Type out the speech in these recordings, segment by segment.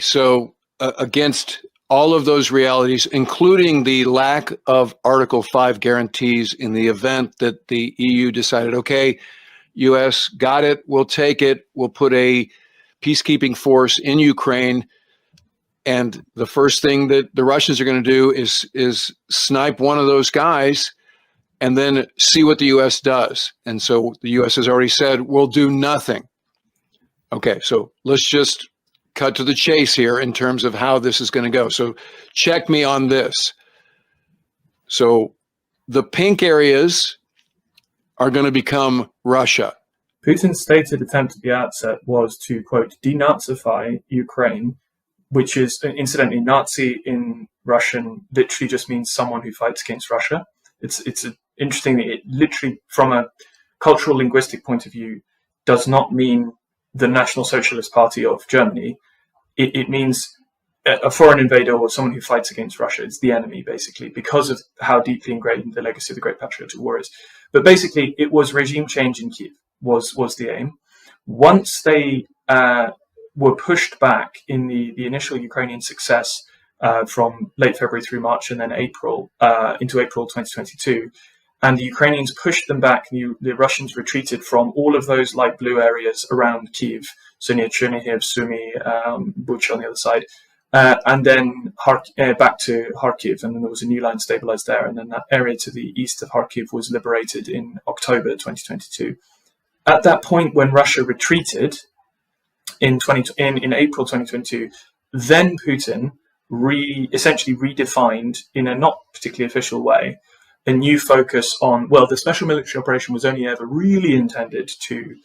So against all of those realities, including the lack of Article 5 guarantees in the event that the EU decided, okay, U.S. got it, we'll take it, we'll put a peacekeeping force in Ukraine, and the first thing that the Russians are going to do is snipe one of those guys and then see what the U.S. does. And so the U.S. has already said, we'll do nothing. Okay, so let's just cut to the chase here in terms of how this is going to go. So check me on this. So the pink areas are going to become Russia. Putin's stated attempt at the outset was to, quote, denazify Ukraine, which is, incidentally, Nazi in Russian literally just means someone who fights against Russia. It's interesting that it literally, from a cultural linguistic point of view, does not mean the National Socialist Party of Germany. It means a foreign invader or someone who fights against Russia. It's the enemy, basically, because of how deeply ingrained the legacy of the Great Patriotic War is. But basically, it was regime change in Kiev was the aim. Once they were pushed back in the initial Ukrainian success from late February through March and then April into April 2022, and the Ukrainians pushed them back, the Russians retreated from all of those light blue areas around Kiev, so near Chernihiv, Sumy, Bucha on the other side, and then back to Kharkiv, and then there was a new line stabilized there, and then that area to the east of Kharkiv was liberated in October 2022. At that point, when Russia retreated in April 2022, then Putin essentially redefined, in a not particularly official way, a new focus on, well, the special military operation was only ever really intended to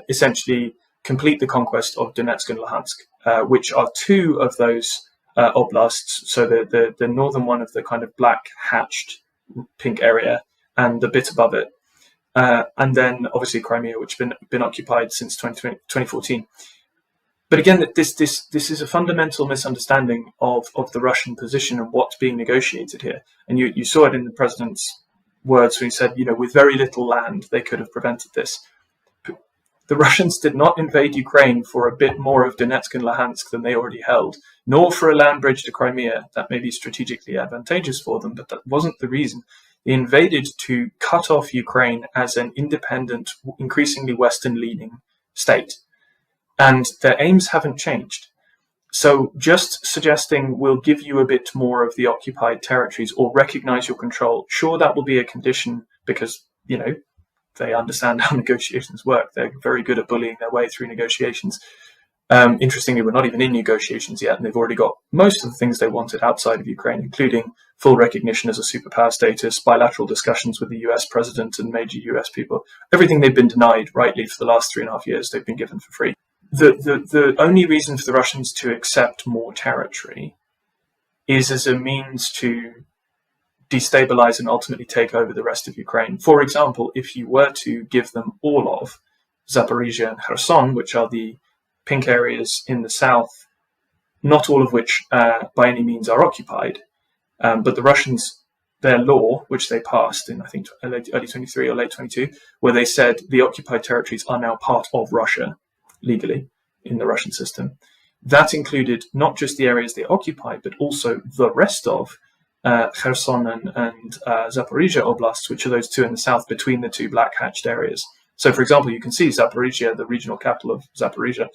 essentially complete the conquest of Donetsk and Luhansk, which are two of those oblasts. So the northern one of the kind of black hatched pink area and the bit above it. And then obviously Crimea, which has been occupied since 2014. But again, this is a fundamental misunderstanding of the Russian position and what's being negotiated here. And you saw it in the president's words when he said, with very little land, they could have prevented this. The Russians did not invade Ukraine for a bit more of Donetsk and Luhansk than they already held, nor for a land bridge to Crimea. That may be strategically advantageous for them, but that wasn't the reason. They invaded to cut off Ukraine as an independent, increasingly Western-leaning state. And their aims haven't changed. So just suggesting we'll give you a bit more of the occupied territories or recognize your control, sure, that will be a condition because, they understand how negotiations work. They're very good at bullying their way through negotiations. Interestingly, we're not even in negotiations yet, and they've already got most of the things they wanted outside of Ukraine, including full recognition as a superpower status, bilateral discussions with the US president and major US people. Everything they've been denied rightly for the last 3.5 years, they've been given for free. The only reason for the Russians to accept more territory is as a means to destabilize and ultimately take over the rest of Ukraine. For example, if you were to give them all of Zaporizhia and Kherson, which are the pink areas in the south, not all of which by any means are occupied, but the Russians, their law, which they passed in, I think, early 23 or late 22, where they said the occupied territories are now part of Russia, legally, in the Russian system. That included not just the areas they occupied, but also the rest of Kherson and Zaporizhia oblasts, which are those two in the south between the two black hatched areas. So, for example, you can see Zaporizhia, the regional capital of Zaporizhia,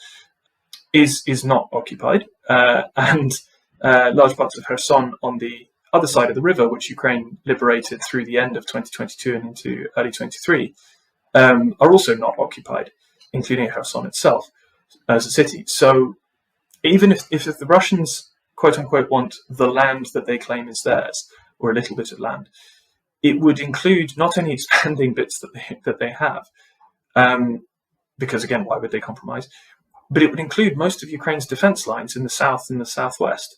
is not occupied, and large parts of Kherson on the other side of the river, which Ukraine liberated through the end of 2022 and into early 23, are also not occupied, including Kherson itself as a city. So even if the Russians, quote unquote, want the land that they claim is theirs, or a little bit of land, it would include not only expanding bits that they have, because again, why would they compromise? But it would include most of Ukraine's defense lines in the south and the southwest.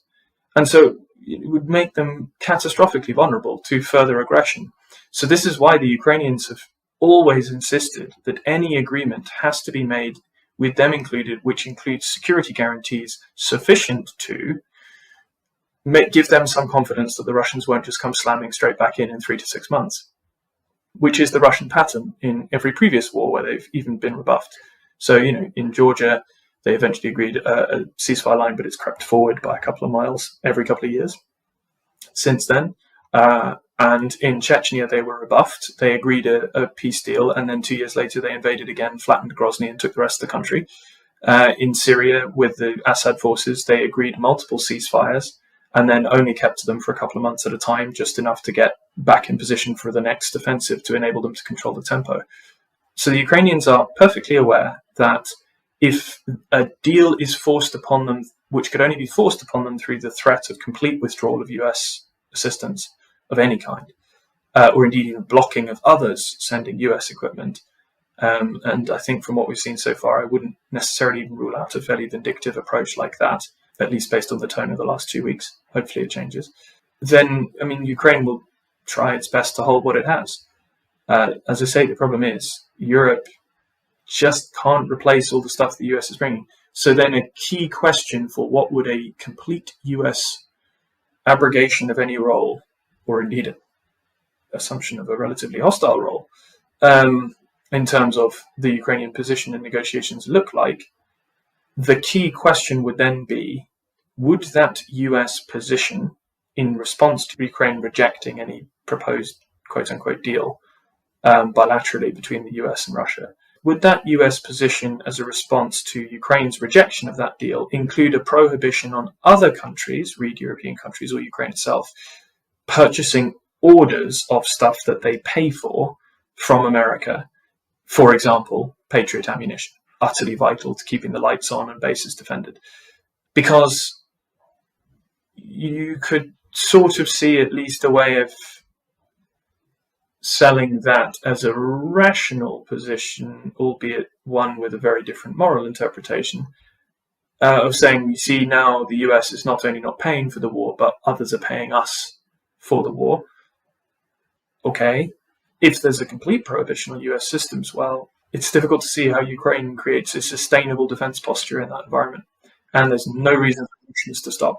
And so it would make them catastrophically vulnerable to further aggression. So this is why the Ukrainians have always insisted that any agreement has to be made with them included, which includes security guarantees sufficient to give them some confidence that the Russians won't just come slamming straight back in 3 to 6 months, which is the Russian pattern in every previous war where they've even been rebuffed. So, in Georgia, They eventually agreed a ceasefire line, but it's crept forward by a couple of miles every couple of years since then. And in Chechnya, they were rebuffed. They agreed a peace deal, and then 2 years later, they invaded again, flattened Grozny, and took the rest of the country. In Syria, with the Assad forces, they agreed multiple ceasefires, and then only kept to them for a couple of months at a time, just enough to get back in position for the next offensive to enable them to control the tempo. So the Ukrainians are perfectly aware that if a deal is forced upon them, which could only be forced upon them through the threat of complete withdrawal of US assistance of any kind, or indeed even blocking of others sending US equipment, and I think from what we've seen so far, I wouldn't necessarily even rule out a fairly vindictive approach like that, at least based on the tone of the last 2 weeks. Hopefully it changes. Then, I mean, Ukraine will try its best to hold what it has. As I say, the problem is Europe just can't replace all the stuff the US is bringing. So then a key question for what would a complete US abrogation of any role, or indeed an assumption of a relatively hostile role, in terms of the Ukrainian position in negotiations look like, the key question would then be, would that US position in response to Ukraine rejecting any proposed quote-unquote deal bilaterally between the US and Russia, would that US position as a response to Ukraine's rejection of that deal include a prohibition on other countries, read European countries or Ukraine itself, purchasing orders of stuff that they pay for from America? For example, Patriot ammunition, utterly vital to keeping the lights on and bases defended. Because you could sort of see at least a way of selling that as a rational position, albeit one with a very different moral interpretation, of saying, you see, now the US is not only not paying for the war, but others are paying us for the war. Okay, if there's a complete prohibition on US systems, well, it's difficult to see how Ukraine creates a sustainable defense posture in that environment. And there's no reason for Russians to stop.